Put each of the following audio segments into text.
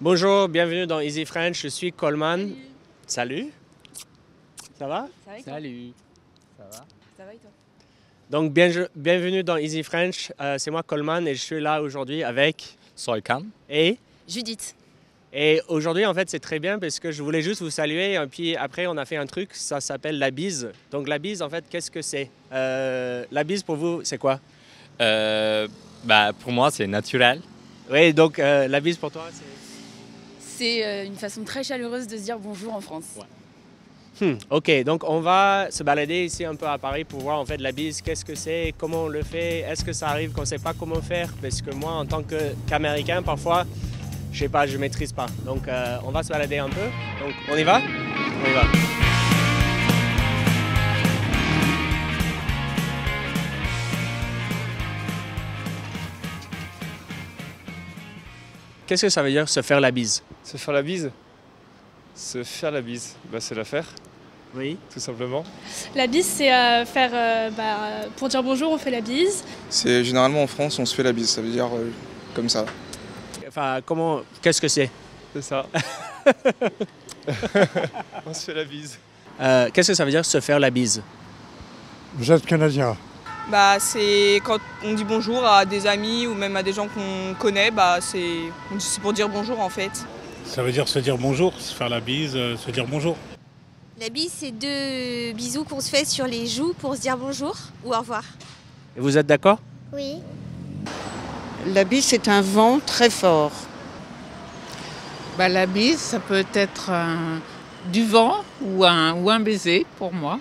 Bonjour, bienvenue dans Easy French, je suis Coleman. Salut. Ça va? Ça va et toi? Salut. Ça va? Ça va et toi? Donc, bienvenue dans Easy French, c'est moi Coleman et je suis là aujourd'hui avec... Soykan. Et Judith. aujourd'hui, en fait, c'est très bien parce que je voulais juste vous saluer et puis après, on a fait un truc, ça s'appelle la bise. Donc, la bise, en fait, qu'est-ce que c'est? La bise, pour vous, c'est quoi? Pour moi, c'est naturel. Oui, donc la bise pour toi, c'est... C'est une façon très chaleureuse de se dire bonjour en France. Ouais. Ok, donc on va se balader ici un peu à Paris pour voir en fait la bise, qu'est-ce que c'est, comment on le fait, est-ce que ça arrive qu'on ne sait pas comment faire, parce que moi en tant qu'Américain parfois, je sais pas, je maîtrise pas. Donc on va se balader un peu. Donc on y va? On y va. Qu'est-ce que ça veut dire se faire la bise? Se faire la bise? Se faire la bise, c'est la faire, Oui. tout simplement. La bise, c'est pour dire bonjour, on fait la bise. C'est généralement en France, on se fait la bise, ça veut dire comme ça. Enfin, qu'est-ce que c'est? C'est ça. On se fait la bise. Qu'est-ce que ça veut dire se faire la bise? Vous êtes canadien? C'est quand on dit bonjour à des amis ou même à des gens qu'on connaît, c'est pour dire bonjour en fait. Ça veut dire se dire bonjour, se faire la bise, se dire bonjour. La bise, c'est deux bisous qu'on se fait sur les joues pour se dire bonjour ou au revoir. Et vous êtes d'accord? Oui. La bise, c'est un vent très fort. La bise, ça peut être du vent ou un baiser pour moi.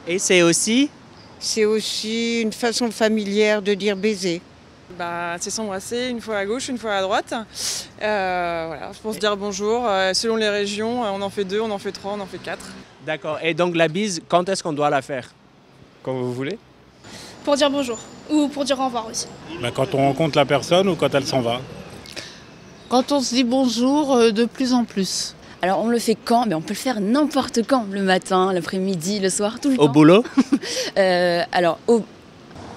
Et c'est aussi? C'est aussi une façon familière de dire baiser. C'est s'embrasser une fois à gauche, une fois à droite. Pour se dire bonjour. Selon les régions, on en fait 2, on en fait 3, on en fait 4. D'accord. Et donc la bise, quand est-ce qu'on doit la faire? Quand vous voulez. Pour dire bonjour. Ou pour dire au revoir aussi. Quand on rencontre la personne ou quand elle s'en va. Quand on se dit bonjour de plus en plus. Alors on le fait quand? On peut le faire n'importe quand. Le matin, l'après-midi, le soir, tout le temps. Au boulot?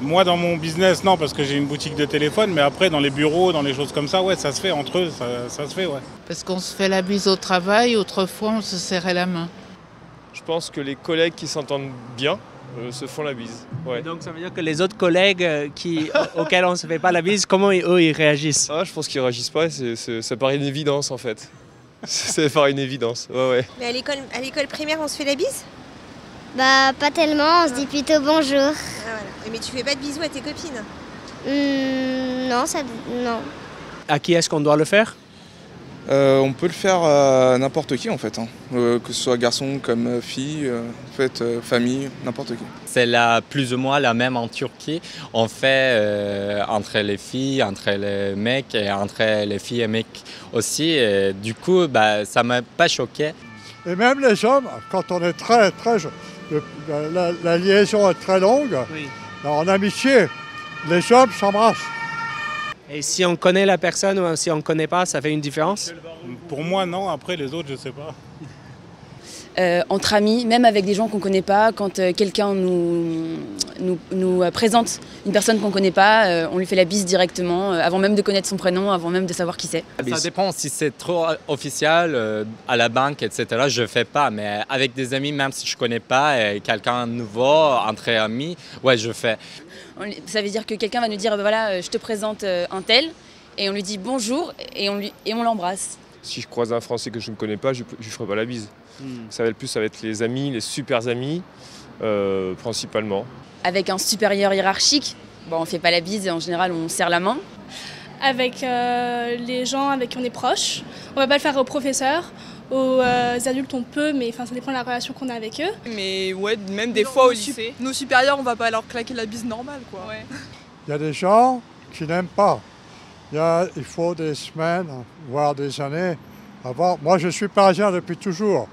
Moi, dans mon business, non, parce que j'ai une boutique de téléphone, mais après, dans les bureaux, dans les choses comme ça, ouais, ça se fait entre eux, ça se fait, ouais. Parce qu'on se fait la bise au travail, autrefois on se serrait la main. Je pense que les collègues qui s'entendent bien se font la bise. Ouais. Donc ça veut dire que les autres collègues auxquels on ne se fait pas la bise, comment eux ils réagissent? Je pense qu'ils réagissent pas, ça paraît une évidence en fait. Ça paraît une évidence, ouais. Mais à l'école primaire, on se fait la bise? Pas tellement, on se dit plutôt bonjour. Voilà. Mais tu fais pas de bisous à tes copines? Non. À qui est-ce qu'on doit le faire? On peut le faire à n'importe qui en fait, que ce soit garçon comme fille, famille, n'importe qui. C'est plus ou moins la même en Turquie. On fait entre les filles, entre les mecs et entre les filles et mecs aussi. Et du coup, ça m'a pas choqué. Et même les hommes, quand on est très jeune, la liaison est très longue, Oui. en amitié, les hommes s'embrassent. Et si on connaît la personne ou si on ne connaît pas, ça fait une différence? Pour moi, non, après les autres, je sais pas. Entre amis, même avec des gens qu'on ne connaît pas, quand quelqu'un nous présente une personne qu'on ne connaît pas, on lui fait la bise directement, avant même de connaître son prénom, avant même de savoir qui c'est. Ça dépend, si c'est trop officiel, à la banque, etc., je fais pas. Mais avec des amis, même si je connais pas, quelqu'un de nouveau, entre amis, ouais, je fais. Ça veut dire que quelqu'un va nous dire, je te présente un tel, et on lui dit bonjour, et on l'embrasse. Si je croise un Français que je ne connais pas, je ne ferai pas la bise. Ça va être les amis, les super amis, principalement. Avec un supérieur hiérarchique, on ne fait pas la bise, et en général on serre la main. Avec les gens avec qui on est proche. On va pas le faire aux professeurs, aux adultes on peut, mais ça dépend de la relation qu'on a avec eux. Mais ouais, même des fois au lycée. Nos supérieurs, on va pas leur claquer la bise normale, quoi. Ouais. Il y a des gens qui n'aiment pas. Il faut des semaines, voire des années. Moi, je suis parisien depuis toujours.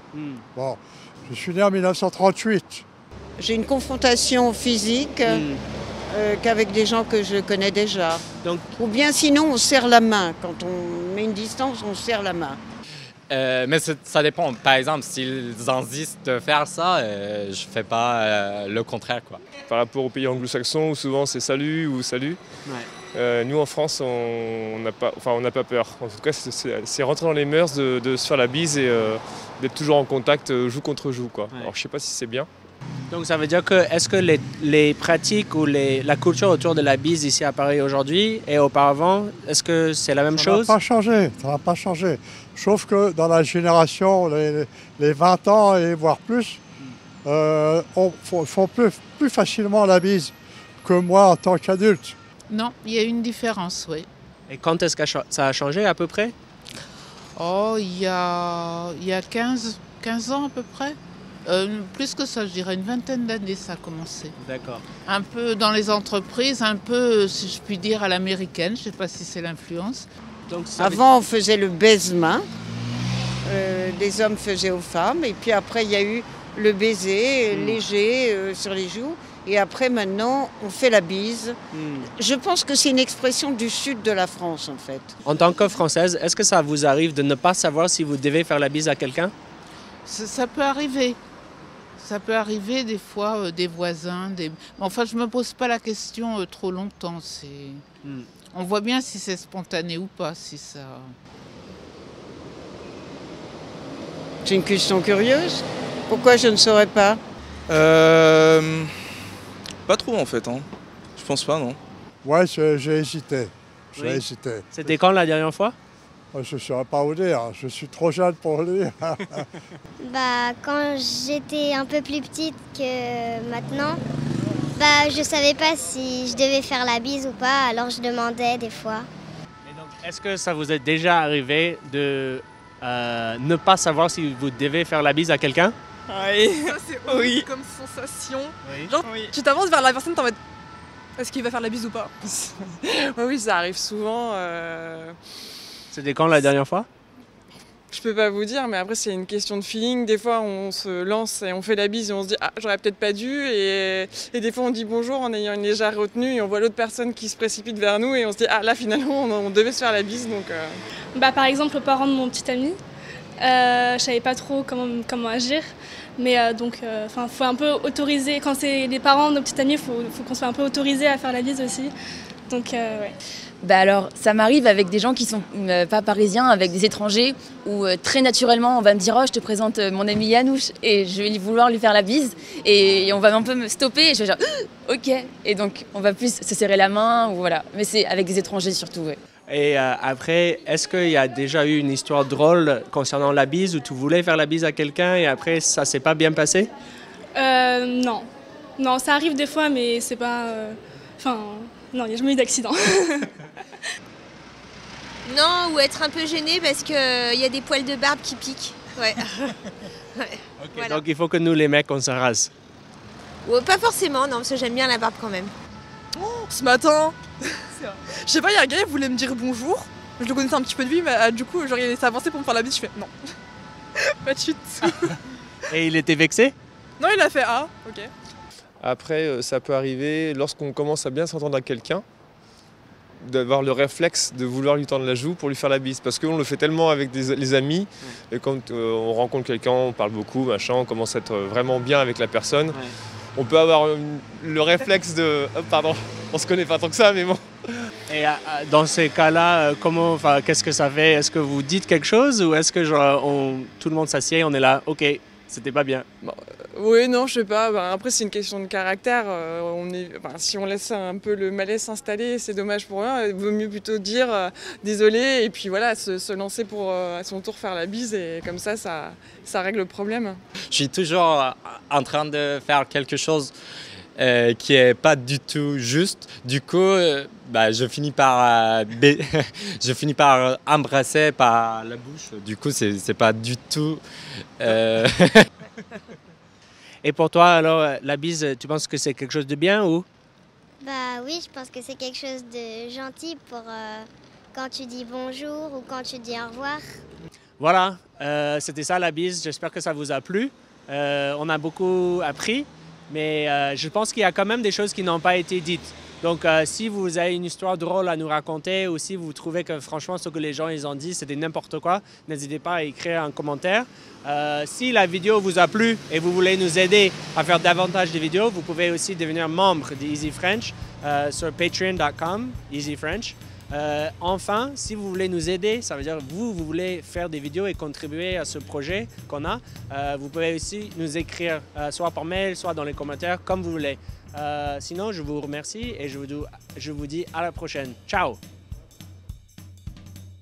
Je suis né en 1938. J'ai une confrontation physique qu'avec des gens que je connais déjà. Ou bien sinon, on serre la main. Quand on met une distance, on serre la main. Mais ça dépend. Par exemple, s'ils insistent de faire ça, je fais pas le contraire, quoi. Par rapport aux pays anglo-saxons, où souvent c'est salut ou salut. Ouais. Nous, en France, on n'a pas peur. En tout cas, c'est rentrer dans les mœurs de se faire la bise et d'être toujours en contact, joue contre joue, quoi. Ouais. Alors, je sais pas si c'est bien. Donc ça veut dire que, est-ce que les pratiques ou la culture autour de la bise ici à Paris aujourd'hui et auparavant, est-ce que c'est la même chose? Ça n'a pas changé. Sauf que dans la génération, les 20 ans et voire plus, font plus facilement la bise que moi en tant qu'adulte. Non, il y a une différence, oui. Et quand est-ce que ça a changé à peu près? Oh, il y a 15 ans à peu près. Plus que ça, je dirais une vingtaine d'années, ça a commencé. D'accord. Un peu dans les entreprises, un peu, si je puis dire, à l'américaine. Je ne sais pas si c'est l'influence. Avant, on faisait le baise-main. Les hommes faisaient aux femmes. Et puis après, il y a eu le baiser léger sur les joues. Et après, maintenant, on fait la bise. Je pense que c'est une expression du sud de la France, en fait. En tant que Française, est-ce que ça vous arrive de ne pas savoir si vous devez faire la bise à quelqu'un? Ça peut arriver. Ça peut arriver des fois, des voisins. Enfin, je ne me pose pas la question trop longtemps. On voit bien si c'est spontané ou pas. Si ça... C'est une question curieuse. Pourquoi je ne saurais pas? Pas trop en fait, hein. Je pense pas, non. Ouais, j'ai hésité. Oui. C'était quand la dernière fois? Je ne saurais pas vous dire, je suis trop jeune pour le dire. Quand j'étais un peu plus petite que maintenant, je savais pas si je devais faire la bise ou pas, alors je demandais des fois. Est-ce que ça vous est déjà arrivé de ne pas savoir si vous devez faire la bise à quelqu'un? Oui, ça c'est horrible comme sensation. Oui. Genre, tu t'avances vers la personne, t'es en mode, est-ce qu'il va faire la bise ou pas? Oui, ça arrive souvent. C'était quand la dernière fois? Je peux pas vous dire, mais après c'est une question de feeling. Des fois on se lance et on fait la bise et on se dit ah j'aurais peut-être pas dû, et des fois on dit bonjour en ayant une légère retenue et on voit l'autre personne qui se précipite vers nous et on se dit ah là finalement on devait se faire la bise donc. Par exemple, aux parents de mon petit ami, je savais pas trop comment agir, mais faut un peu autoriser. Quand c'est les parents de nos petits amis, faut qu'on soit un peu autorisé à faire la bise aussi. Donc ouais. Alors, ça m'arrive avec des gens qui sont pas parisiens, avec des étrangers, où très naturellement, on va me dire « Oh, je te présente mon ami Yanouche » et je vais vouloir lui faire la bise et on va un peu me stopper et je vais dire « Ok » et donc on va plus se serrer la main, ou voilà. Mais c'est avec des étrangers surtout, ouais. Et après, est-ce qu'il y a déjà eu une histoire drôle concernant la bise où tu voulais faire la bise à quelqu'un et après ça s'est pas bien passé? Non. Non, ça arrive des fois, mais c'est pas... non, il n'y a jamais eu d'accident. Non, ou être un peu gêné parce qu'il y a des poils de barbe qui piquent. Ouais. Okay, voilà. Donc il faut que nous les mecs on se rase. Pas forcément, non, parce que j'aime bien la barbe quand même. Ce matin, je sais pas, il y a un gars qui voulait me dire bonjour. Je le connaissais un petit peu de lui, mais du coup, genre, il s'est avancé pour me faire la bise. Je fais non. Pas de chute. Et il était vexé? Non, il a fait ah, ok. Après, ça peut arriver lorsqu'on commence à bien s'entendre avec quelqu'un, d'avoir le réflexe de vouloir lui tendre la joue pour lui faire la bise. Parce qu'on le fait tellement avec les amis, et quand on rencontre quelqu'un, on parle beaucoup, machin, on commence à être vraiment bien avec la personne. Ouais. On peut avoir le réflexe de... Oh, pardon, on se connaît pas tant que ça, mais bon. Et dans ces cas-là, qu'est-ce que ça fait? Est-ce que vous dites quelque chose ou est-ce que tout le monde s'assied, on est là, ok, c'était pas bien? Oui, non, je sais pas. Après, c'est une question de caractère. Si on laisse un peu le malaise s'installer, c'est dommage pour eux. Il vaut mieux plutôt dire désolé et puis voilà, se lancer pour à son tour faire la bise et comme ça règle le problème. Je suis toujours en train de faire quelque chose qui est pas du tout juste. Du coup, je finis par embrasser par la bouche. Du coup, c'est pas du tout. Et pour toi, alors, la bise, tu penses que c'est quelque chose de bien ou? Oui, je pense que c'est quelque chose de gentil pour quand tu dis bonjour ou quand tu dis au revoir. Voilà, c'était ça la bise. J'espère que ça vous a plu. On a beaucoup appris, mais je pense qu'il y a quand même des choses qui n'ont pas été dites. Donc, si vous avez une histoire drôle à nous raconter ou si vous trouvez que franchement ce que les gens ils ont dit c'était n'importe quoi, n'hésitez pas à écrire un commentaire. Si la vidéo vous a plu et vous voulez nous aider à faire davantage de vidéos, vous pouvez aussi devenir membre d'Easy French. sur patreon.com, Easy French. Enfin, si vous voulez nous aider, ça veut dire vous voulez faire des vidéos et contribuer à ce projet qu'on a, vous pouvez aussi nous écrire soit par mail, soit dans les commentaires, comme vous voulez. Sinon, je vous remercie et je vous dis à la prochaine. Ciao!